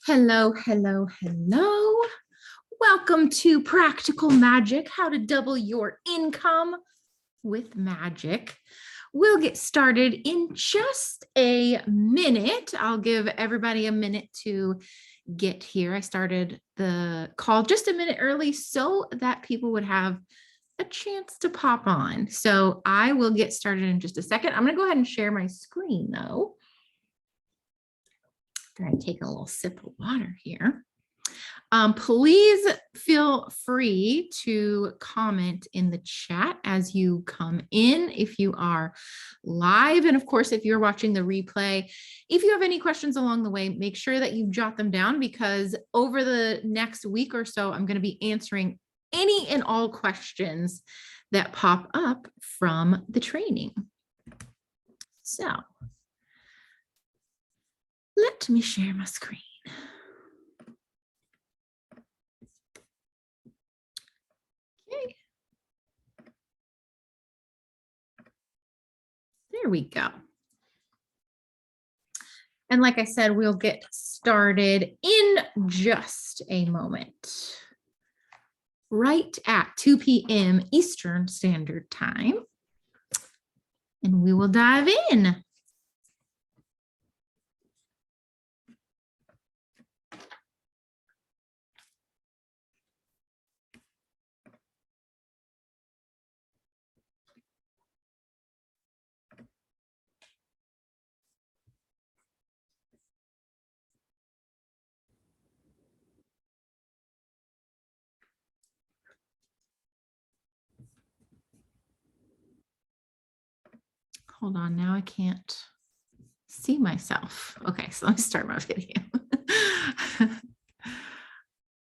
Hello, hello, hello. Welcome to Practical Magic, how to double your income with magic. We'll get started in just a minute. I'll give everybody a minute to get here. I started the call just a minute early so that people would have a chance to pop on. So I will get started in just a second. I'm going to go ahead and share my screen though. I take a little sip of water here. Please feel free to comment in the chat as you come in if you are live. And of course, if you're watching the replay, if you have any questions along the way, make sure that you jot them down because over the next week or so, I'm going to be answering any and all questions that pop up from the training. So let me share my screen. Okay. There we go. And like I said, we'll get started in just a moment. Right at 2 p.m. Eastern Standard Time. And we will dive in. Hold on, now I can't see myself. Okay, so let me start my video.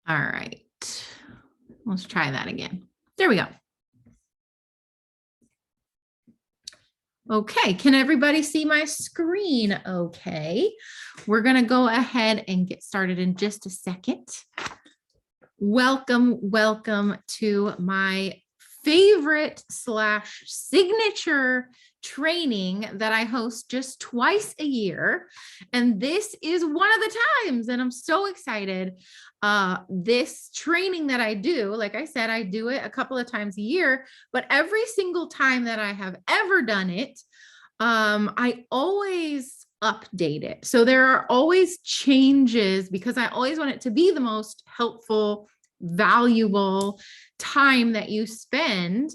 All right, let's try that again. There we go. Okay, can everybody see my screen okay? We're gonna go ahead and get started in just a second. Welcome to my favorite / signature training that I host just twice a year. And this is one of the times, and I'm so excited. This training that I do, like I said, I do it a couple of times a year, but every single time that I have ever done it, I always update it. So there are always changes because I always want it to be the most helpful, valuable time that you spend.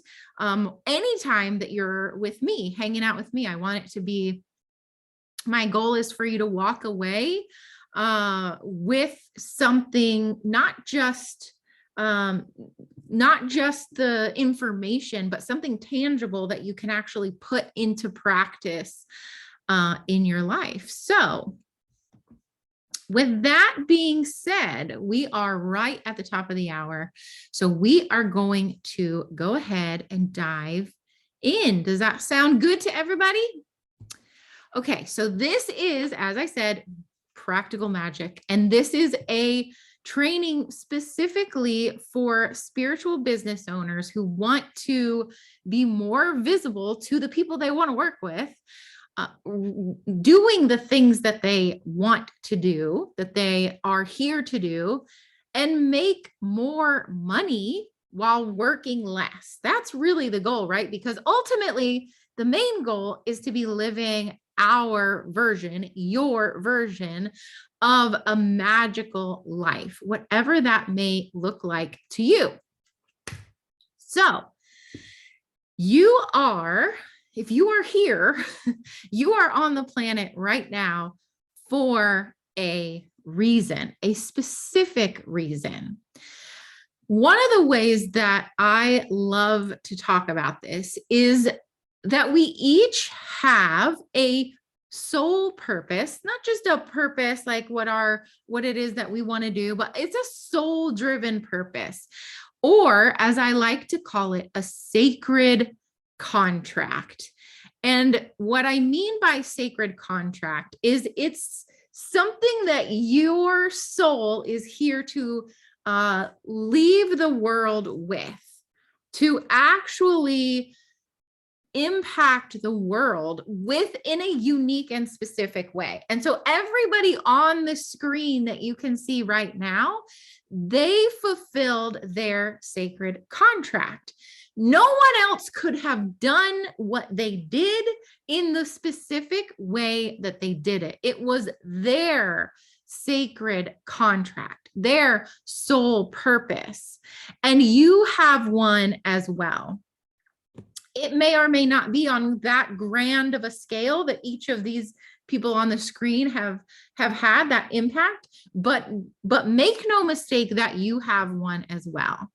Anytime that you're with me, hanging out with me, I want it to be, my goal is for you to walk away with something, not just the information, but something tangible that you can actually put into practice in your life. So with that being said, we are right at the top of the hour. So we are going to go ahead and dive in. Does that sound good to everybody? Okay, so this is, as I said, Practical Magic, and this is a training specifically for spiritual business owners who want to be more visible to the people they want to work with, doing the things that they want to do, that they are here to do, and make more money while working less. That's really the goal, right? Because ultimately, the main goal is to be living our version, your version of a magical life, whatever that may look like to you. So you are, if you are here, you are on the planet right now for a reason, a specific reason. One of the ways that I love to talk about this is that we each have a soul purpose, not just a purpose like what it is that we want to do, but it's a soul-driven purpose, or as I like to call it, a sacred contract. And what I mean by sacred contract is it's something that your soul is here to leave the world with, to actually impact the world within a unique and specific way. And so everybody on the screen that you can see right now, they fulfilled their sacred contract. No one else could have done what they did in the specific way that they did it. It was their sacred contract, their soul purpose. And you have one as well. It may or may not be on that grand of a scale that each of these people on the screen have had that impact, but make no mistake that you have one as well.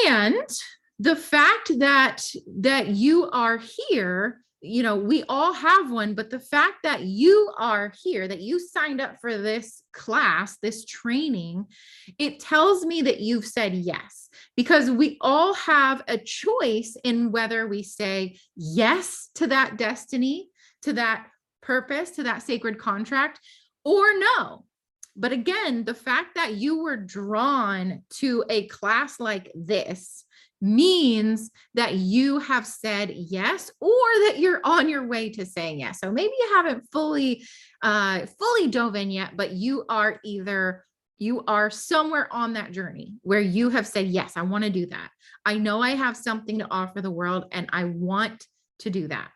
And the fact that you are here, you know, we all have one, but the fact that you are here, that you signed up for this class, this training, it tells me that you've said yes, because we all have a choice in whether we say yes to that destiny, to that purpose, to that sacred contract, or no. But again, the fact that you were drawn to a class like this means that you have said yes, or that you're on your way to saying yes. So maybe you haven't fully dove in yet, but you are somewhere on that journey where you have said, yes, I want to do that. I know I have something to offer the world and I want to do that.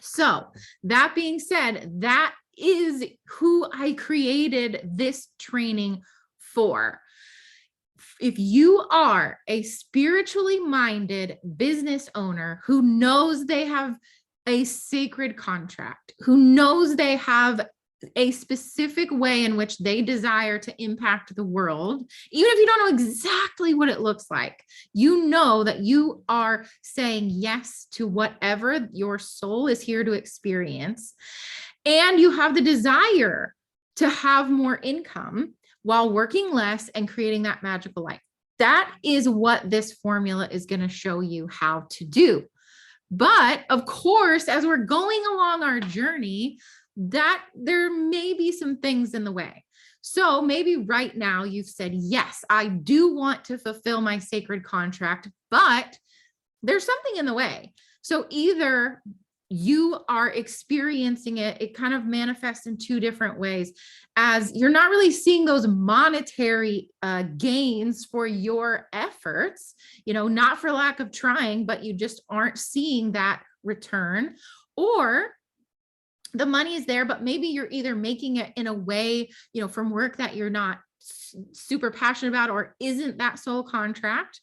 So that being said, that is who I created this training for. If you are a spiritually minded business owner who knows they have a sacred contract, who knows they have a specific way in which they desire to impact the world, even if you don't know exactly what it looks like, you know that you are saying yes to whatever your soul is here to experience, and you have the desire to have more income while working less and creating that magical life. That is what this formula is going to show you how to do. But of course, as we're going along our journey, that there may be some things in the way. So maybe right now you've said, yes, I do want to fulfill my sacred contract, but there's something in the way. So either you are experiencing it kind of manifests in two different ways, as you're not really seeing those monetary gains for your efforts, you know, not for lack of trying, but you just aren't seeing that return, or the money is there, but maybe you're either making it in a way, you know, from work that you're not super passionate about, or isn't that soul contract,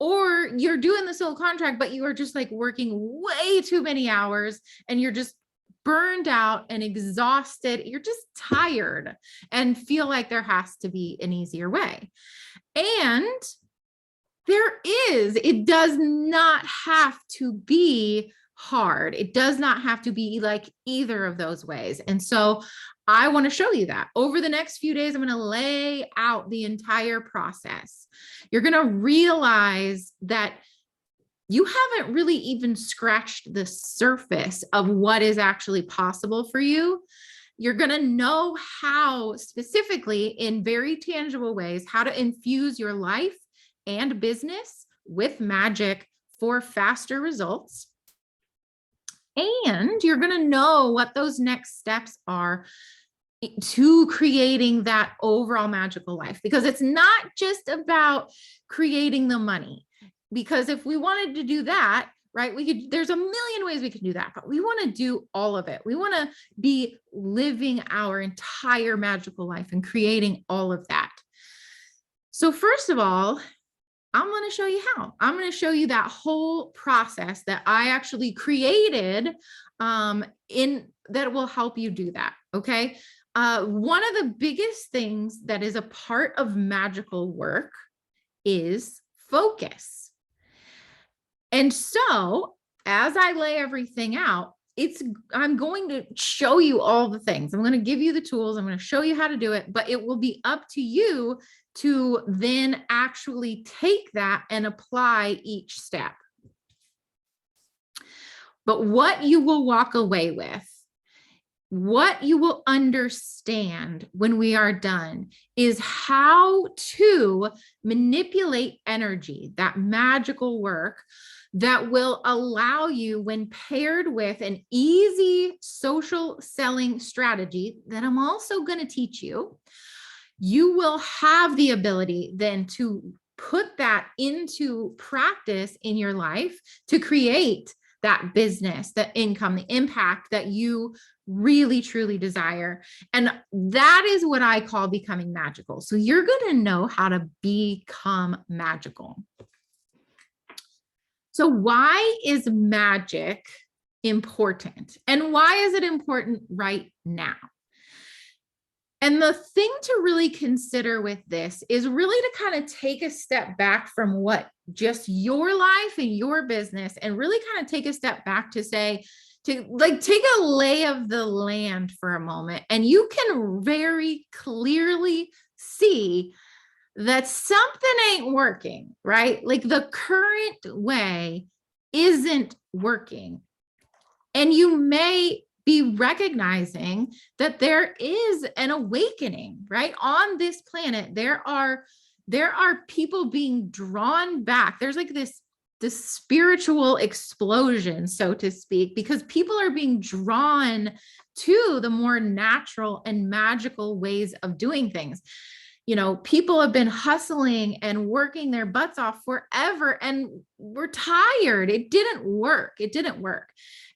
or you're doing the soul contract, but you are just like working way too many hours and you're just burned out and exhausted. You're just tired and feel like there has to be an easier way. And it does not have to be hard. It does not have to be like either of those ways. And so I want to show you that over the next few days. I'm going to lay out the entire process. You're going to realize that you haven't really even scratched the surface of what is actually possible for you. You're going to know how, specifically in very tangible ways, how to infuse your life and business with magic for faster results. And you're going to know what those next steps are to creating that overall magical life, because it's not just about creating the money. Because if we wanted to do that, right, there's a million ways we can do that, but we want to do all of it. We want to be living our entire magical life and creating all of that. So first of all, I'm going to show you how. I'm going to show you that whole process that I actually created that will help you do that. Okay. One of the biggest things that is a part of magical work is focus. And so as I lay everything out, I'm going to show you all the things. I'm going to give you the tools. I'm going to show you how to do it, but it will be up to you to then actually take that and apply each step. But what you will walk away with, what you will understand when we are done, is how to manipulate energy, that magical work, that will allow you, when paired with an easy social selling strategy that I'm also going to teach you, you will have the ability then to put that into practice in your life to create that business, the income, the impact that you really, truly desire. And that is what I call becoming magical. So you're going to know how to become magical. So why is magic important? And why is it important right now? And the thing to really consider with this is really to kind of take a step back from what just your life and your business, and really kind of take a step back to say, to like take a lay of the land for a moment. And you can very clearly see that something ain't working, right? Like the current way isn't working. And you may be recognizing that there is an awakening, right? On this planet, there are people being drawn back. There's like this spiritual explosion, so to speak, because people are being drawn to the more natural and magical ways of doing things. You know, people have been hustling and working their butts off forever, and we're tired. It didn't work.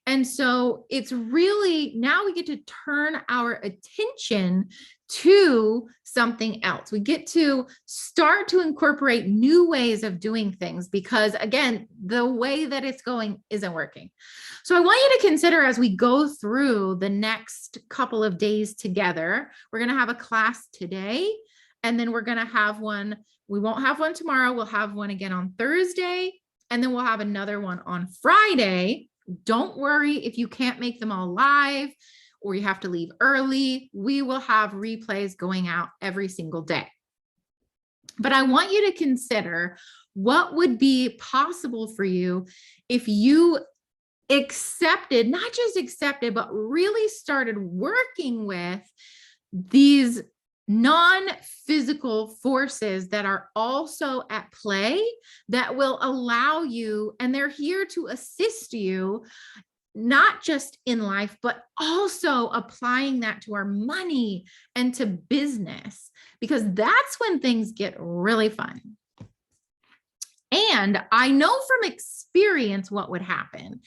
And so it's really, now we get to turn our attention to something else. We get to start to incorporate new ways of doing things, because again, the way that it's going isn't working. So I want you to consider, as we go through the next couple of days together, we're going to have a class today, and then we're going to have one. We won't have one tomorrow. We'll have one again on Thursday, and then we'll have another one on Friday. Don't worry if you can't make them all live or you have to leave early. We will have replays going out every single day. But I want you to consider what would be possible for you if you accepted, not just accepted, but really started working with these non-physical forces that are also at play, that will allow you, and they're here to assist you, not just in life, but also applying that to our money and to business, because that's when things get really fun. And I know from experience what would happen.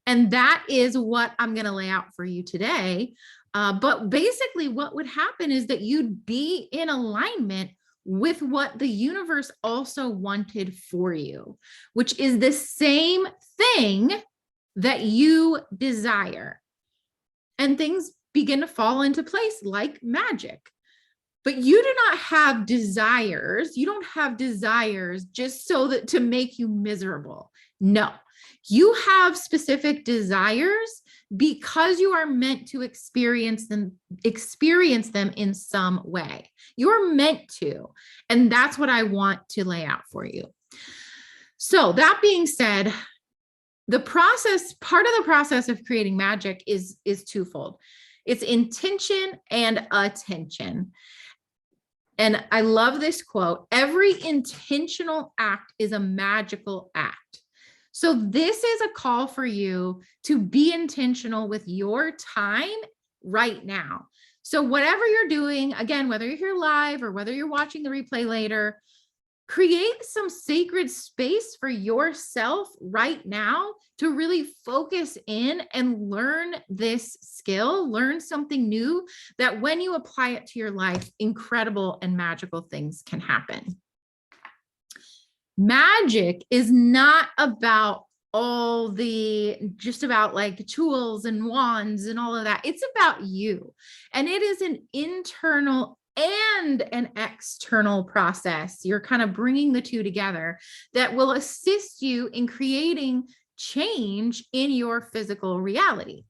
And that is what I'm going to lay out for you today. But basically what would happen is that you'd be in alignment with what the universe also wanted for you, which is the same thing that you desire. And things begin to fall into place like magic. But you do not have desires. You don't have desires just so that to make you miserable. No, you have specific desires because you are meant to experience them in some way. You're meant to, and that's what I want to lay out for you. So that being said, the process, part of the process of creating magic is twofold. It's intention and attention. And I love this quote: every intentional act is a magical act. So this is a call for you to be intentional with your time right now. So whatever you're doing, again, whether you're here live or whether you're watching the replay later, create some sacred space for yourself right now to really focus in and learn this skill, learn something new, that when you apply it to your life, incredible and magical things can happen. Magic is not about all the, just about like tools and wands and all of that. It's about you. And it is an internal and an external process. You're kind of bringing the two together that will assist you in creating change in your physical reality.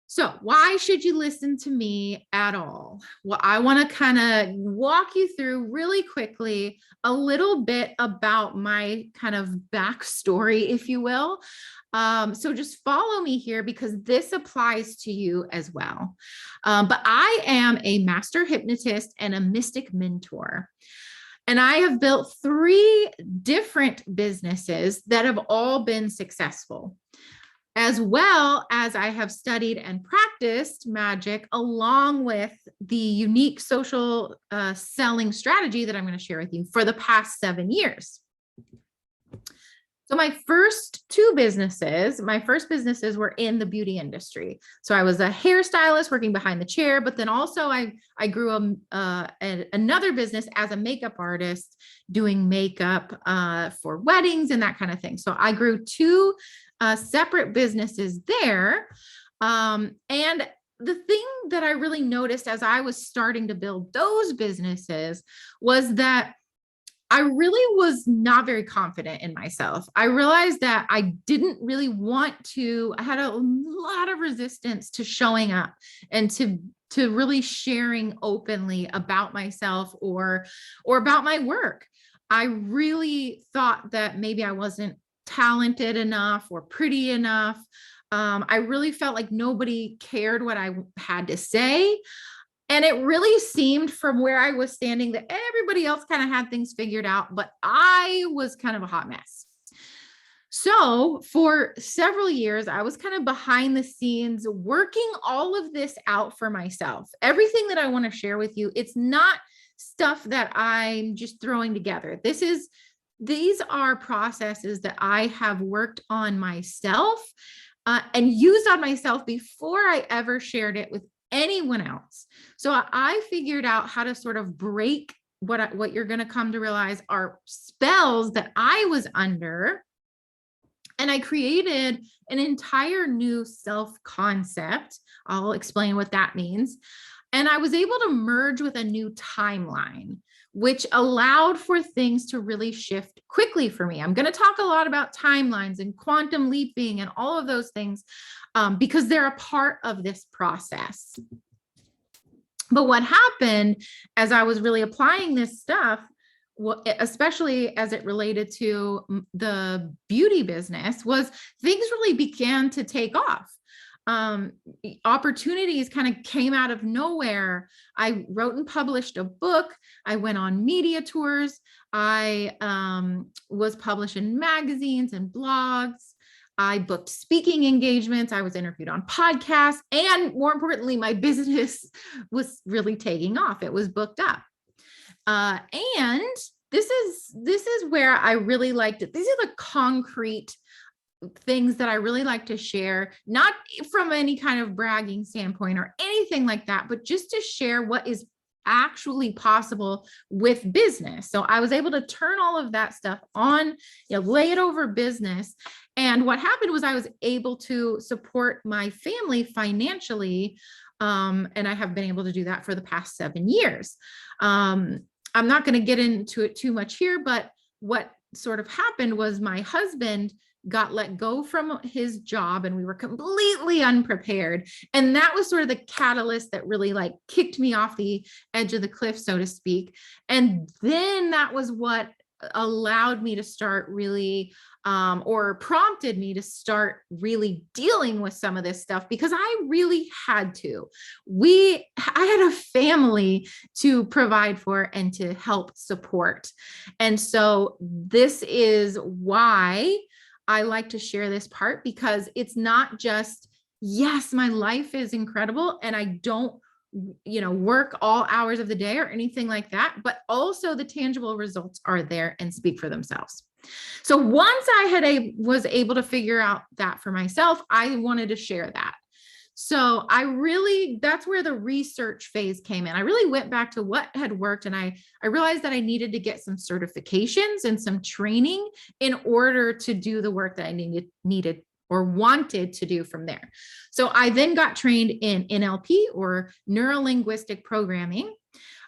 So why should you listen to me at all? Well, I want to kind of walk you through really quickly a little bit about my kind of backstory, if you will. So just follow me here because this applies to you as well. But I am a master hypnotist and a mystic mentor. And I have built 3 different businesses that have all been successful, as well as I have studied and practiced Magik along with the unique social selling strategy that I'm going to share with you for the past 7 years. So my first businesses were in the beauty industry. So I was a hairstylist working behind the chair, but then also I grew another business as a makeup artist doing makeup for weddings and that kind of thing. So I grew 2 separate businesses there. And the thing that I really noticed as I was starting to build those businesses was that I really was not very confident in myself. I realized that I didn't really I had a lot of resistance to showing up and to really sharing openly about myself or about my work. I really thought that maybe I wasn't talented enough or pretty enough. I really felt like nobody cared what I had to say. And it really seemed from where I was standing that everybody else kind of had things figured out, but I was kind of a hot mess. So for several years, I was kind of behind the scenes working all of this out for myself. Everything that I want to share with you, it's not stuff that I'm just throwing together. These are processes that I have worked on myself and used on myself before I ever shared it with anyone else. So I figured out how to sort of break what you're going to come to realize are spells that I was under. And I created an entire new self-concept. I'll explain what that means. And I was able to merge with a new timeline, which allowed for things to really shift quickly for me. I'm going to talk a lot about timelines and quantum leaping and all of those things because they're a part of this process. But what happened as I was really applying this stuff, especially as it related to the beauty business, was things really began to take off. Opportunities kind of came out of nowhere. I wrote and published a book. I went on media tours. I was published in magazines and blogs. I booked speaking engagements. I was interviewed on podcasts. And more importantly, my business was really taking off. It was booked up. And this is where I really liked it. These are the concrete things that I really like to share, not from any kind of bragging standpoint or anything like that, but just to share what is actually possible with business. So I was able to turn all of that stuff on, lay it over business. And what happened was I was able to support my family financially. And I have been able to do that for the past 7 years. I'm not going to get into it too much here, but what sort of happened was my husband got let go from his job and we were completely unprepared. And that was sort of the catalyst that really kicked me off the edge of the cliff, so to speak. And then that was what allowed me to start really, or prompted me to start really dealing with some of this stuff because I really had to. I had a family to provide for and to help support. And so this is why I like to share this part, because it's not just, yes, my life is incredible and I don't, work all hours of the day or anything like that, but also the tangible results are there and speak for themselves. So once I was able to figure out that for myself, I wanted to share that. So that's where the research phase came in. I really went back to what had worked. And I realized that I needed to get some certifications and some training in order to do the work that I needed or wanted to do from there. So I then got trained in NLP, or neuro-linguistic programming.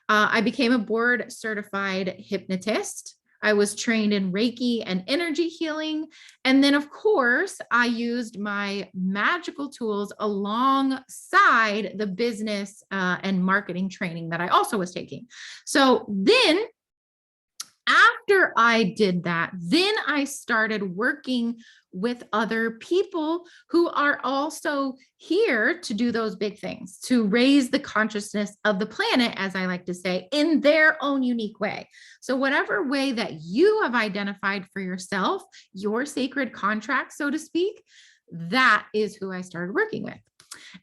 I became a board certified hypnotist. I was trained in Reiki and energy healing. And then, of course, I used my magical tools alongside the business and marketing training that I also was taking. So then After I did that, then I started working with other people who are also here to do those big things, to raise the consciousness of the planet, as I like to say, in their own unique way. So whatever way that you have identified for yourself, your sacred contract, so to speak, that is who I started working with.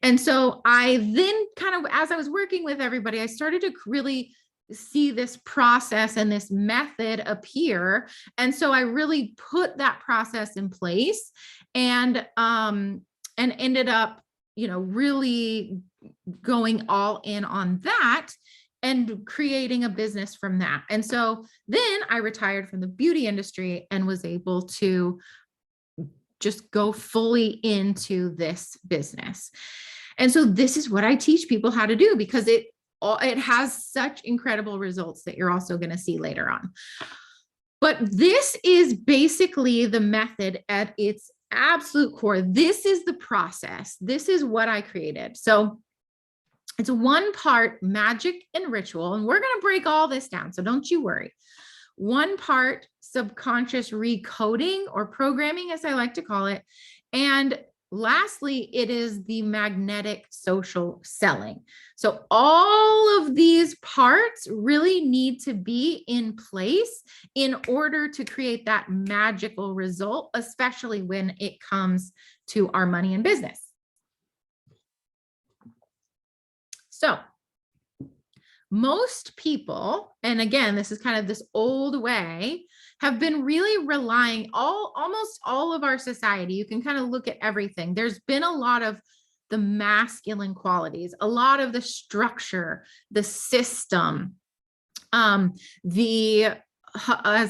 And so I then kind of, as I was working with everybody, I started to really see this process and this method appear. And so I really put that process in place and ended up, really going all in on that and creating a business from that. And so then I retired from the beauty industry and was able to just go fully into this business. And so this is what I teach people how to do, because it has such incredible results that you're also going to see later on. But this is basically the method at its absolute core. This is the process. This is what I created. So it's one part magic and ritual, and we're going to break all this down. So don't you worry. One part subconscious recoding or programming, as I like to call it. And lastly, it is the magnetic social selling. So all of these parts really need to be in place in order to create that magical result, especially when it comes to our money and business. So most people, and again, this is kind of this old way, have been really relying almost all of our society. You can kind of look at everything. There's been a lot of the masculine qualities, a lot of the structure, the system, as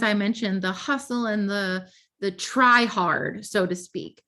I mentioned, the hustle and the try hard, so to speak,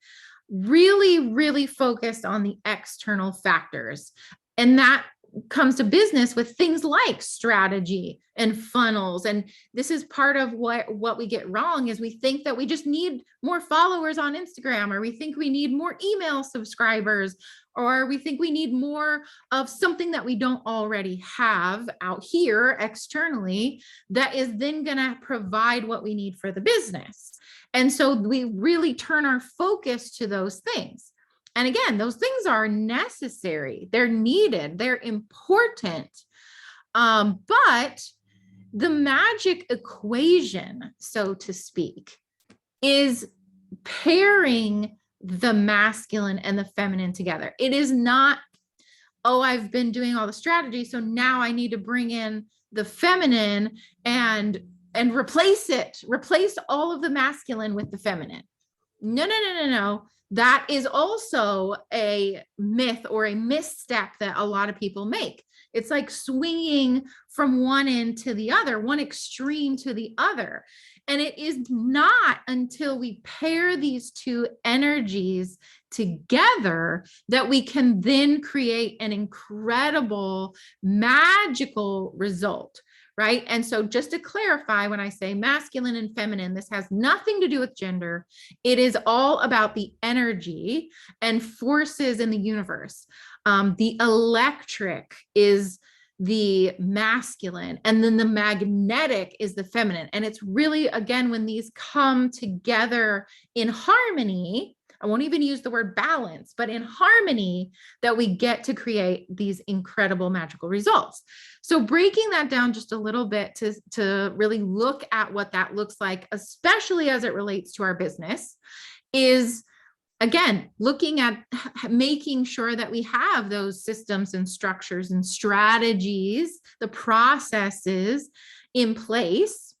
really, really focused on the external factors. And that comes to business with things like strategy and funnels. And this is part of what we get wrong is we think that we just need more followers on Instagram, or we think we need more email subscribers, or we think we need more of something that we don't already have out here externally that is then going to provide what we need for the business. And so we really turn our focus to those things. And again, those things are necessary. They're needed. They're important. But the magic equation, so to speak, is pairing the masculine and the feminine together. It is not, oh, I've been doing all the strategy, so now I need to bring in the feminine and replace it. Replace all of the masculine with the feminine. No. That is also a myth or a misstep that a lot of people make. It's like swinging from one end to the other, one extreme to the other. And it is not until we pair these two energies together that we can then create an incredible, magical result. Right. And so just to clarify, when I say masculine and feminine, this has nothing to do with gender. It is all about the energy and forces in the universe. The electric is the masculine, and then the magnetic is the feminine. And it's really, again, when these come together in harmony, I won't even use the word balance, but in harmony, that we get to create these incredible magical results. So breaking that down just a little bit to really look at what that looks like, especially as it relates to our business, is again, looking at making sure that we have those systems and structures and strategies, the processes in place.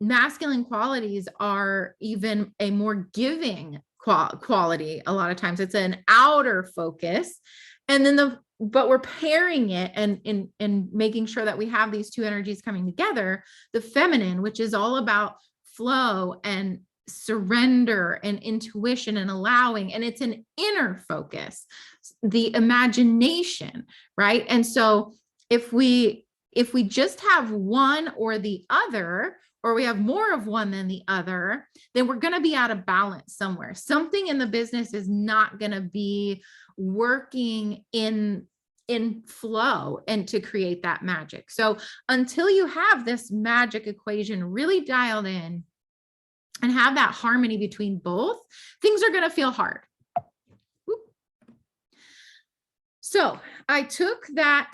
Masculine qualities are even a more giving quality. A lot of times it's an outer focus, and then but we're pairing it and making sure that we have these two energies coming together. The feminine, which is all about flow and surrender and intuition and allowing, and it's an inner focus, the imagination, right? And so if we just have one or the other, or we have more of one than the other, then we're going to be out of balance somewhere. Something in the business is not going to be working in in flow and to create that magic. So until you have this magic equation really dialed in and have that harmony between both, things are going to feel hard. So I took that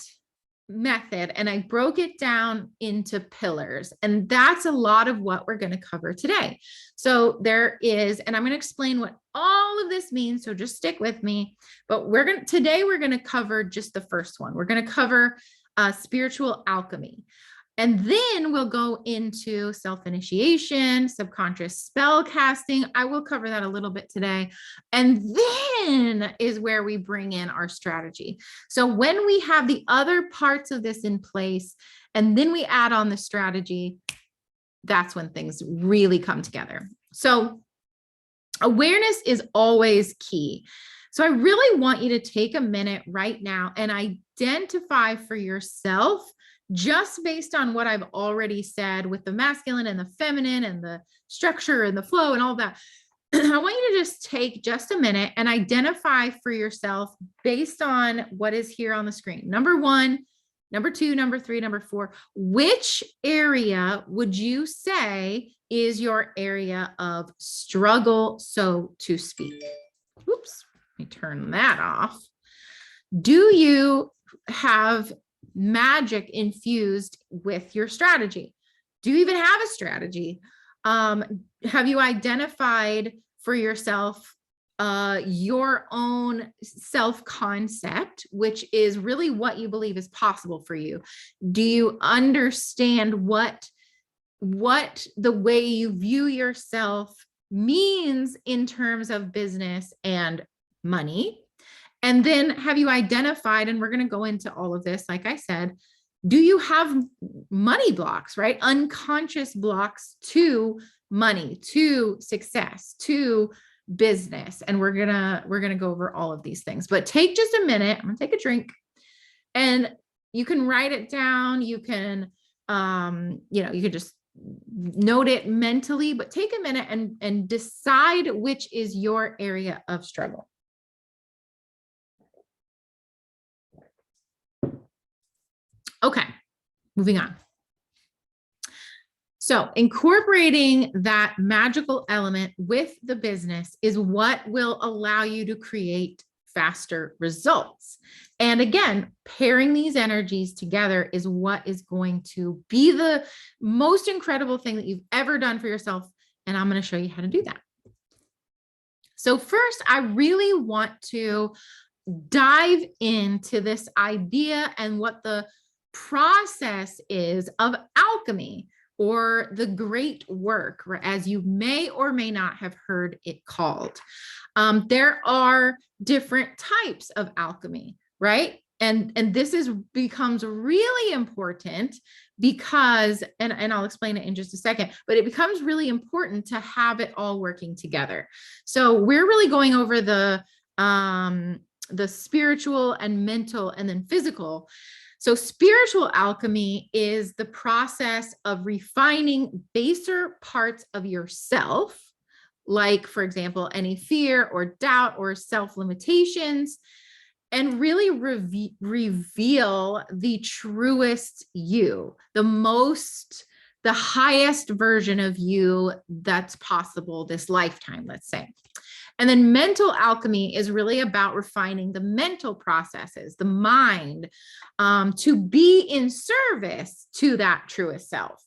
method and I broke it down into pillars. And that's a lot of what we're going to cover today. So there is, and I'm going to explain what all of this means. So just stick with me, but today we're going to cover just the first one. We're going to cover spiritual alchemy. And then we'll go into self-initiation, subconscious spell casting. I will cover that a little bit today. And then is where we bring in our strategy. So when we have the other parts of this in place, and then we add on the strategy, that's when things really come together. So awareness is always key. So I really want you to take a minute right now and identify for yourself, just based on what I've already said with the masculine and the feminine and the structure and the flow and all that. I want you to just take just a minute and identify for yourself based on what is here on the screen. Number 1, number 2, number 3, number 4, which area would you say is your area of struggle, so to speak? Oops, let me turn that off. Do you have magic infused with your strategy? Do you even have a strategy? Have you identified for yourself your own self-concept, which is really what you believe is possible for you? Do you understand what the way you view yourself means in terms of business and money? And then have you identified, and we're going to go into all of this, like I said, do you have money blocks, right? Unconscious blocks to money, to success, to business. And we're going to go over all of these things, but take just a minute. I'm going to take a drink and you can write it down. You can, you can just note it mentally, but take a minute and decide which is your area of struggle. Okay, moving on. So incorporating that magical element with the business is what will allow you to create faster results. And again, pairing these energies together is what is going to be the most incredible thing that you've ever done for yourself. And I'm going to show you how to do that. So first, I really want to dive into this idea and what the process is of alchemy, or the great work, as you may or may not have heard it called. There are different types of alchemy, right? And this becomes really important because, and I'll explain it in just a second, but it becomes really important to have it all working together. So we're really going over the spiritual and mental and then physical. So spiritual alchemy is the process of refining baser parts of yourself, like, for example, any fear or doubt or self-limitations, and really reveal the truest you, the highest version of you that's possible this lifetime, let's say. And then mental alchemy is really about refining the mental processes, the mind, to be in service to that truest self.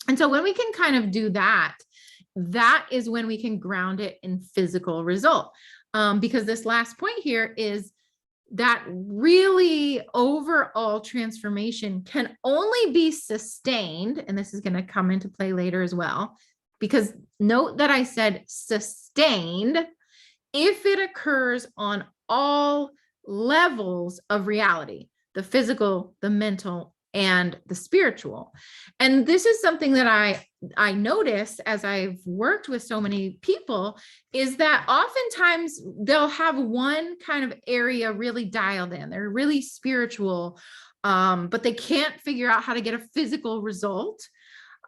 And so when we can kind of do that, that is when we can ground it in physical result. Because this last point here is that really overall transformation can only be sustained, and this is going to come into play later as well, because note that I said sustained, if it occurs on all levels of reality, the physical, the mental, and the spiritual. And this is something that I notice as I've worked with so many people, is that oftentimes they'll have one kind of area really dialed in. They're really spiritual, but they can't figure out how to get a physical result.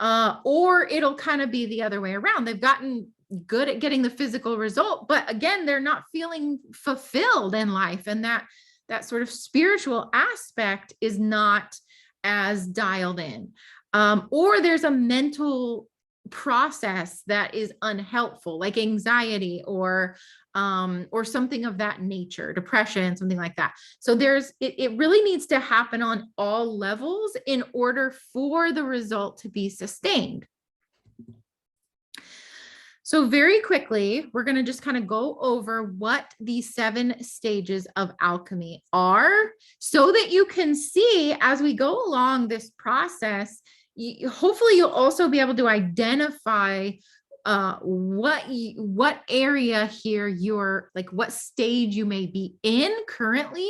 Or it'll kind of be the other way around. They've gotten good at getting the physical result, but again, they're not feeling fulfilled in life. And that that sort of spiritual aspect is not as dialed in. Or there's a mental process that is unhelpful, like anxiety or something of that nature, depression, something like that. So it really needs to happen on all levels in order for the result to be sustained. So very quickly, we're going to just kind of go over what these 7 stages of alchemy are so that you can see as we go along this process, hopefully you'll also be able to identify what area here you're like, what stage you may be in currently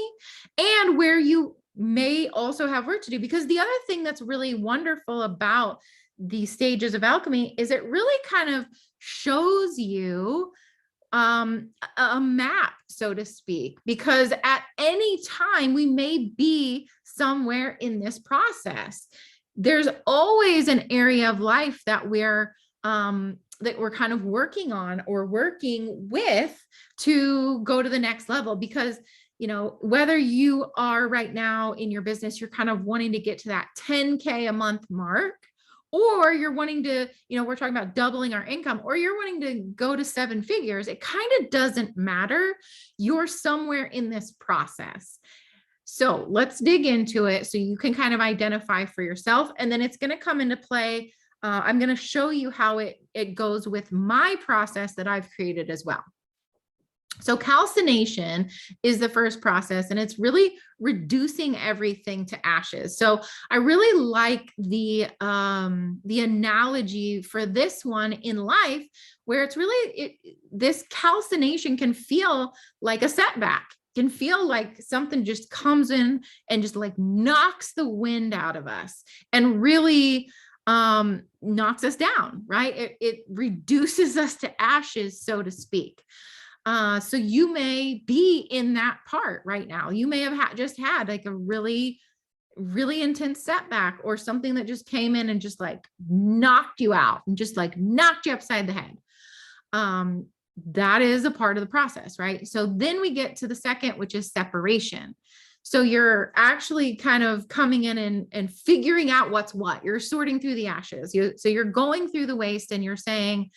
and where you may also have work to do. Because the other thing that's really wonderful about the stages of alchemy is it really kind of shows you a map, so to speak, because at any time we may be somewhere in this process. There's always an area of life that we're kind of working on or working with to go to the next level, because whether you are right now in your business, you're kind of wanting to get to that 10K a month mark, or you're wanting to, we're talking about doubling our income, or you're wanting to go to 7 figures. It kind of doesn't matter. You're somewhere in this process. So let's dig into it so you can kind of identify for yourself, and then it's going to come into play. I'm going to show you how it goes with my process that I've created as well. So calcination is the first process, and it's really reducing everything to ashes. So I really like the analogy for this one in life, where it's really, this calcination can feel like a setback, can feel like something just comes in and just like knocks the wind out of us and really knocks us down, right? It reduces us to ashes, so to speak. So you may be in that part right now. You may have just had like a really, really intense setback, or something that just came in and just like knocked you out and just like knocked you upside the head. That is a part of the process, right? So then we get to the second, which is separation. So you're actually kind of coming in and figuring out what's what. You're sorting through the ashes. So you're going through the waste and you're saying,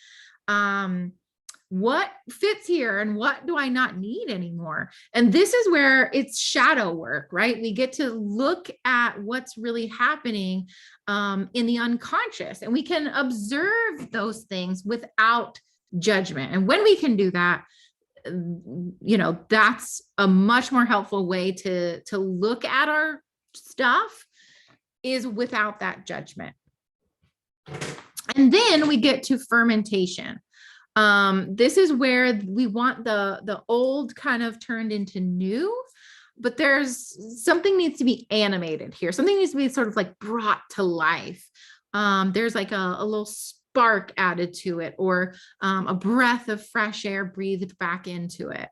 what fits here and what do I not need anymore? And this is where it's shadow work, right? We get to look at what's really happening in the unconscious, and we can observe those things without judgment. And when we can do that, that's a much more helpful way to look at our stuff, is without that judgment. And then we get to fermentation. This is where we want the old kind of turned into new, but there's something needs to be animated here. Something needs to be sort of like brought to life. There's like a little spark added to it, or a breath of fresh air breathed back into it.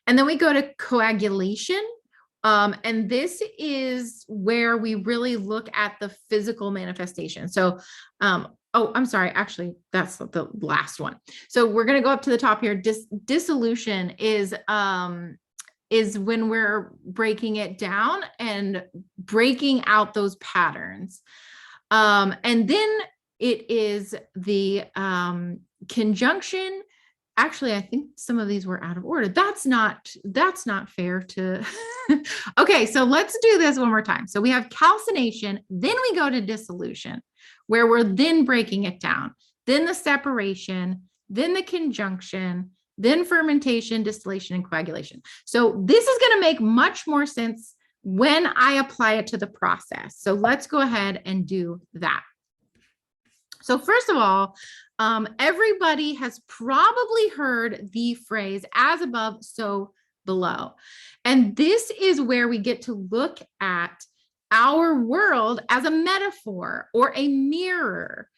And then we go to coagulation. And this is where we really look at the physical manifestation. So, oh, I'm sorry. Actually, that's the last one. So we're going to go up to the top here. Dissolution is when we're breaking it down and breaking out those patterns. And then it is the conjunction. Actually, I think some of these were out of order. That's not fair to, okay, so let's do this one more time. So we have calcination, then we go to dissolution, where we're then breaking it down, then the separation, then the conjunction, then fermentation, distillation, and coagulation. So this is going to make much more sense when I apply it to the process. So let's go ahead and do that. So first of all, everybody has probably heard the phrase "as above, so below." And this is where we get to look at our world as a metaphor or a mirror.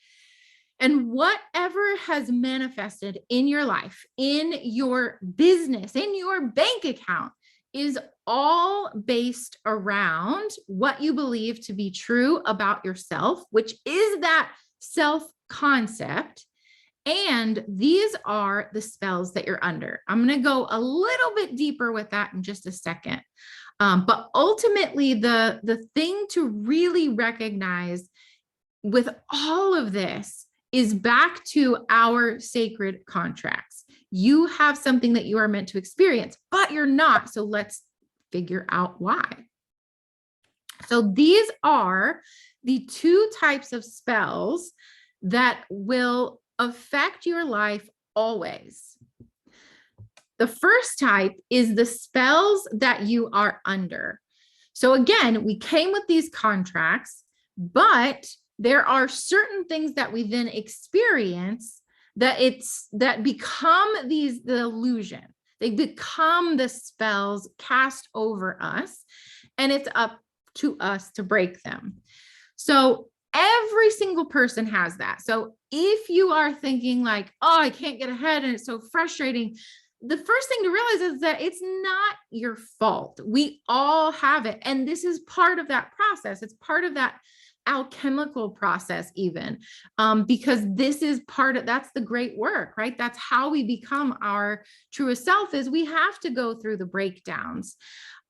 And whatever has manifested in your life, in your business, in your bank account, is all based around what you believe to be true about yourself, which is that self-concept. And these are the spells that you're under. I'm going to go a little bit deeper with that in just a second. But ultimately, the thing to really recognize with all of this is back to our sacred contracts. You have something that you are meant to experience, but you're not. So let's figure out why. So these are the two types of spells that will affect your life always. The first type is the spells that you are under. So again, we came with these contracts, but there are certain things that we then experience that become the illusion. They become the spells cast over us, and it's up to us to break them. So every single person has that. So if you are thinking like, oh, I can't get ahead and it's so frustrating, the first thing to realize is that it's not your fault. We all have it. And this is part of that process. It's part of that alchemical process even, because this is that's the great work, right? That's how we become our truest self, is we have to go through the breakdowns.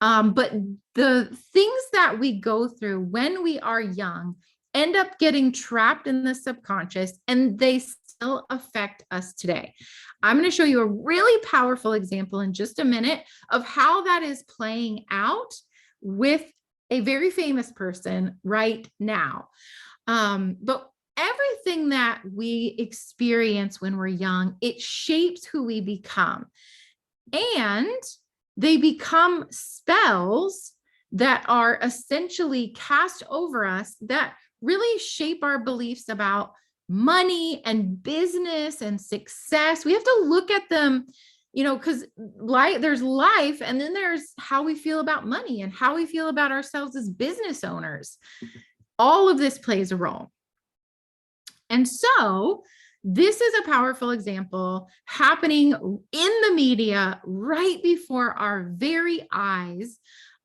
But the things that we go through when we are young end up getting trapped in the subconscious, and they still affect us today. I'm going to show you a really powerful example in just a minute of how that is playing out with a very famous person right now. But everything that we experience when we're young, it shapes who we become. And they become spells that are essentially cast over us that really shape our beliefs about money and business and success. We have to look at them, because there's life, and then there's how we feel about money and how we feel about ourselves as business owners. All of this plays a role. And so this is a powerful example happening in the media right before our very eyes,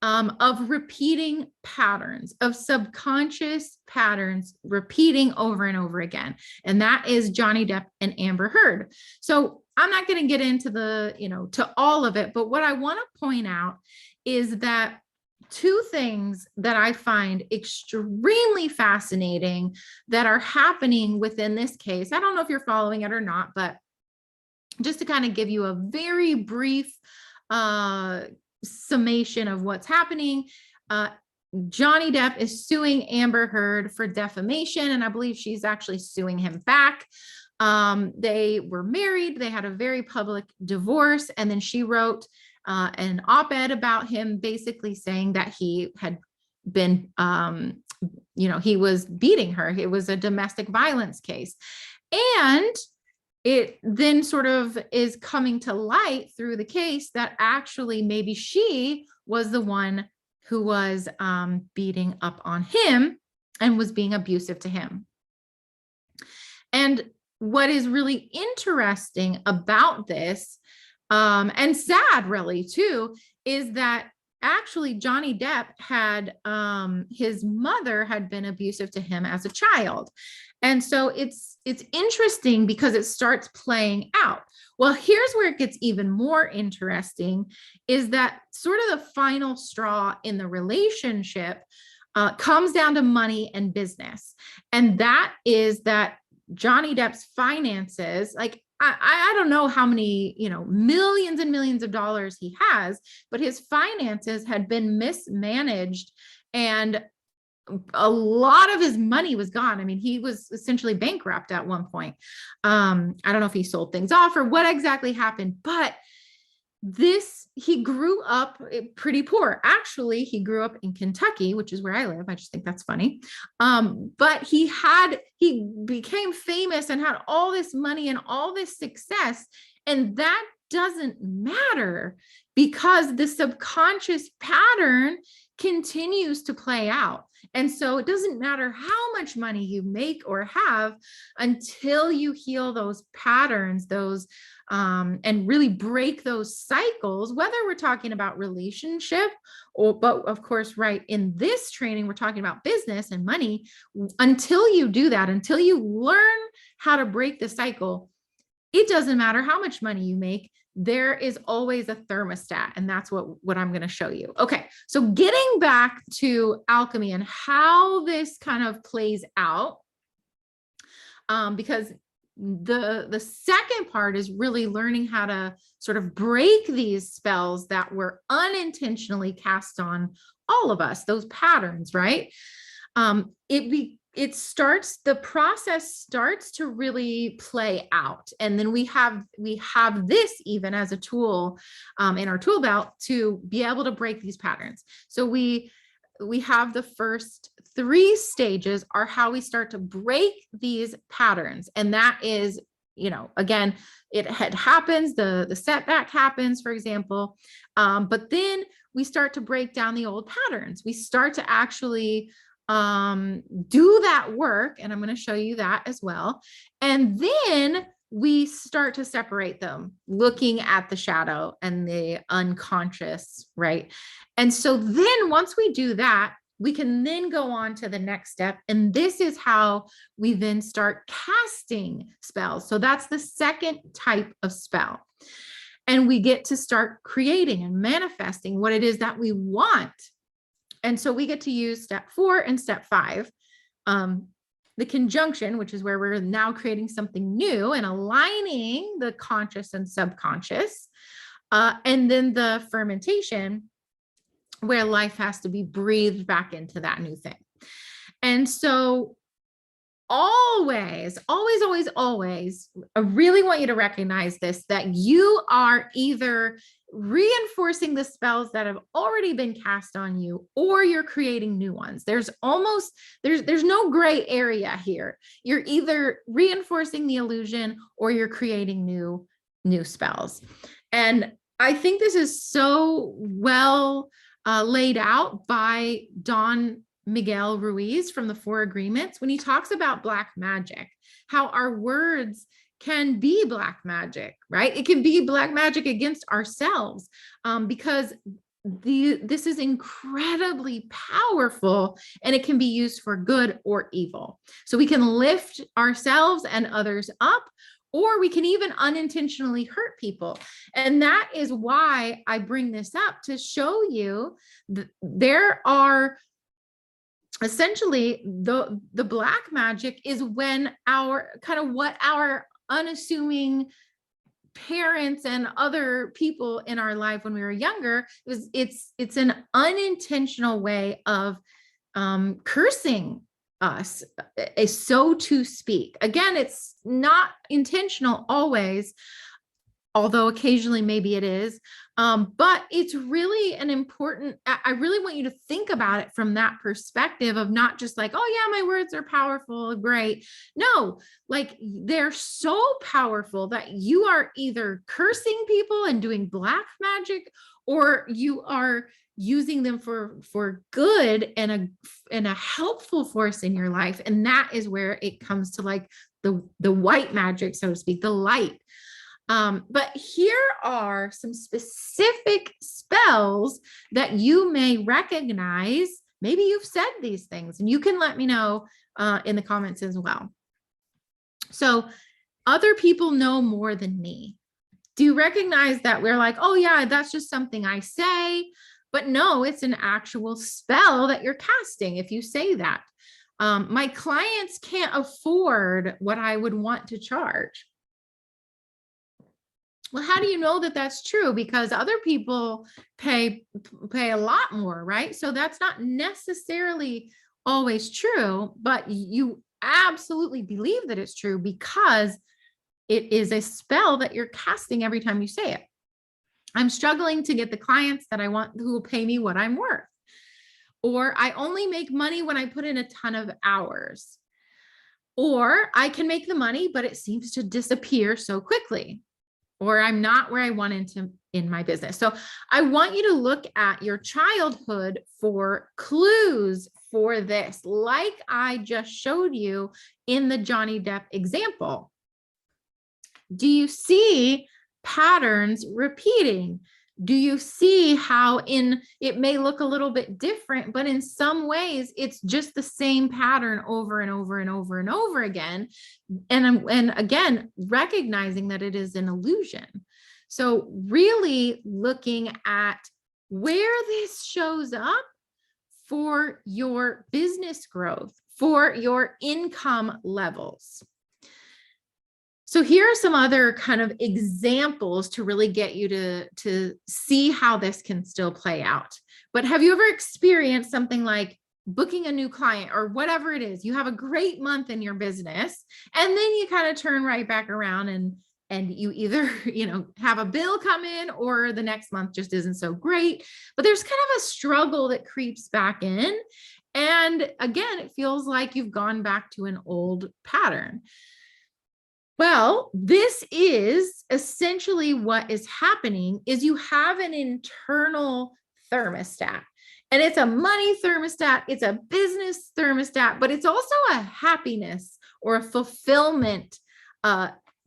of repeating patterns, of subconscious patterns repeating over and over again. And that is Johnny Depp and Amber Heard. So I'm not going to get into to all of it, but what I want to point out is that two things that I find extremely fascinating that are happening within this case. I don't know if you're following it or not, but just to kind of give you a very brief summation of what's happening. Johnny Depp is suing Amber Heard for defamation, and I believe she's actually suing him back. They were married. They had a very public divorce, and then she wrote an op-ed about him, basically saying that he had been, he was beating her. It was a domestic violence case. And it then sort of is coming to light through the case that actually maybe she was the one who was beating up on him and was being abusive to him. And what is really interesting about this, and sad really too, is that actually Johnny Depp had, his mother had been abusive to him as a child. And so it's interesting because it starts playing out. Well, here's where it gets even more interesting, is that sort of the final straw in the relationship comes down to money and business. And that is that Johnny Depp's finances, like I don't know how many, millions and millions of dollars he has, but his finances had been mismanaged, and a lot of his money was gone. I mean, he was essentially bankrupt at one point. I don't know if he sold things off or what exactly happened, but he grew up pretty poor. Actually, he grew up in Kentucky, which is where I live. I just think that's funny. But he became famous and had all this money and all this success. And that doesn't matter because the subconscious pattern continues to play out. And so it doesn't matter how much money you make or have until you heal those patterns, and really break those cycles, whether we're talking about relationship but of course, right, in this training, we're talking about business and money. Until you do that, until you learn how to break the cycle, it doesn't matter how much money you make. there is always a thermostat, and that's what I'm going to show you. Okay, so getting back to alchemy and how this kind of plays out, because the second part is really learning how to sort of break these spells that were unintentionally cast on all of us, those patterns, right? The process starts to really play out. And then we have this even as a tool in our tool belt to be able to break these patterns. So we have the first 3 stages are how we start to break these patterns. And that is, again, it happens, the setback happens, for example, but then we start to break down the old patterns. We start to actually do that work. And I'm going to show you that as well. And then we start to separate them, looking at the shadow and the unconscious, right? And so then once we do that, we can then go on to the next step. And this is how we then start casting spells. So that's the second type of spell. And we get to start creating and manifesting what it is that we want. And so we get to use step 4 and step 5, the conjunction, which is where we're now creating something new and aligning the conscious and subconscious. And then the fermentation, where life has to be breathed back into that new thing. And so always, I really want you to recognize this, that you are either reinforcing the spells that have already been cast on you, or you're creating new ones. There's no gray area here. You're either reinforcing the illusion or you're creating new spells. And I think this is so well laid out by Don Miguel Ruiz from the 4 Agreements when he talks about black magic, how our words can be black magic, right? It can be black magic against ourselves, because this is incredibly powerful, and it can be used for good or evil. So we can lift ourselves and others up, or we can even unintentionally hurt people. And that is why I bring this up, to show you that there are essentially the black magic is when what our unassuming parents and other people in our life when we were younger, it's an unintentional way of cursing us, so to speak. Again, it's not intentional always, although occasionally maybe it is, but it's really an important, I really want you to think about it from that perspective of not just like, oh yeah, my words are powerful, great. No, like they're so powerful that you are either cursing people and doing black magic, or you are using them for good and a helpful force in your life. And that is where it comes to like the white magic, so to speak, the light. But here are some specific spells that you may recognize. Maybe you've said these things, and you can let me know in the comments as well. So other people know more than me. Do you recognize that we're like, oh yeah, that's just something I say, but no, it's an actual spell that you're casting if you say that. My clients can't afford what I would want to charge. Well, how do you know that that's true? Because other people pay a lot more, right? So that's not necessarily always true, but you absolutely believe that it's true because it is a spell that you're casting every time you say it. I'm struggling to get the clients that I want who will pay me what I'm worth. Or I only make money when I put in a ton of hours. Or I can make the money, but it seems to disappear so quickly. Or I'm not where I wanted to in my business. So I want you to look at your childhood for clues for this, like I just showed you in the Johnny Depp example. Do you see patterns repeating? Do you see how it may look a little bit different, but in some ways it's just the same pattern over and over and over and over again. And again, recognizing that it is an illusion. So really looking at where this shows up for your business growth, for your income levels. So here are some other kind of examples to really get you to see how this can still play out. But have you ever experienced something like booking a new client or whatever it is? You have a great month in your business, and then you kind of turn right back around and you either, have a bill come in, or the next month just isn't so great, but there's kind of a struggle that creeps back in. And again, it feels like you've gone back to an old pattern. Well, this is essentially what is happening is you have an internal thermostat, and it's a money thermostat. It's a business thermostat, but it's also a happiness or a fulfillment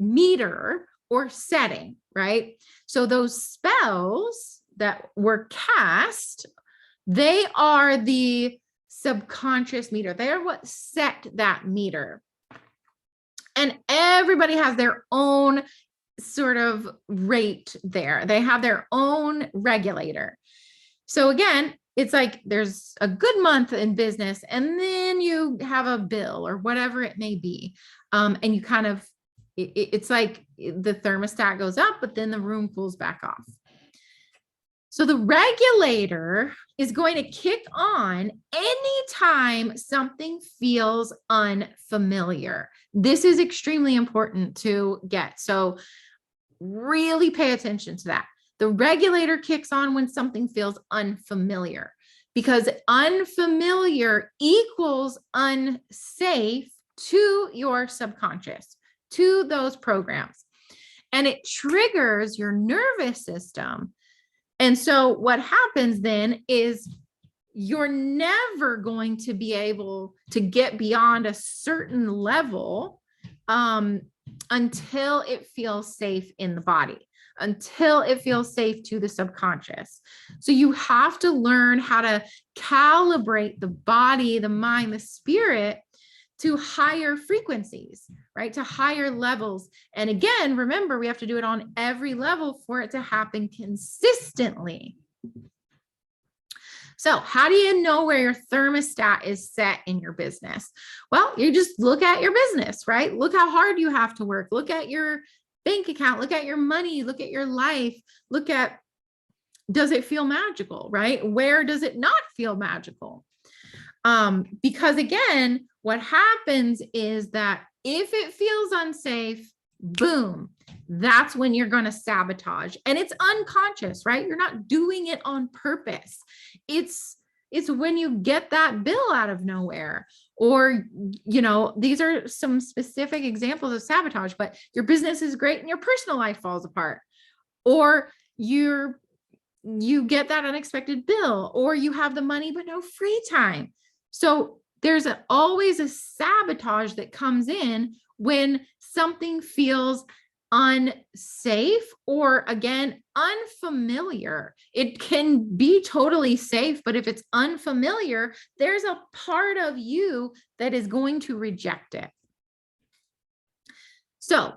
meter or setting, right? So those spells that were cast, they are the subconscious meter. They are what set that meter. And everybody has their own sort of rate there. They have their own regulator. So again, it's like there's a good month in business, and then you have a bill or whatever it may be. And you kind of, it's like the thermostat goes up, but then the room cools back off. So the regulator is going to kick on anytime something feels unfamiliar. This is extremely important to get. So really pay attention to that. The regulator kicks on when something feels unfamiliar, because unfamiliar equals unsafe to your subconscious, to those programs. And it triggers your nervous system. And so what happens then is you're never going to be able to get beyond a certain level until it feels safe in the body, until it feels safe to the subconscious. So you have to learn how to calibrate the body, the mind, the spirit to higher frequencies, right? To higher levels. And again, remember, we have to do it on every level for it to happen consistently. So how do you know where your thermostat is set in your business? Well, you just look at your business, right? Look how hard you have to work. Look at your bank account, look at your money, look at your life, look at, does it feel magical, right? Where does it not feel magical? Because again, what happens is that if it feels unsafe, boom, that's when you're going to sabotage. And it's unconscious, right? You're not doing it on purpose. It's when you get that bill out of nowhere, or, these are some specific examples of sabotage, but your business is great and your personal life falls apart, or you get that unexpected bill, or you have the money, but no free time. So there's always a sabotage that comes in when something feels unsafe, or again, unfamiliar. It can be totally safe, but if it's unfamiliar, there's a part of you that is going to reject it. So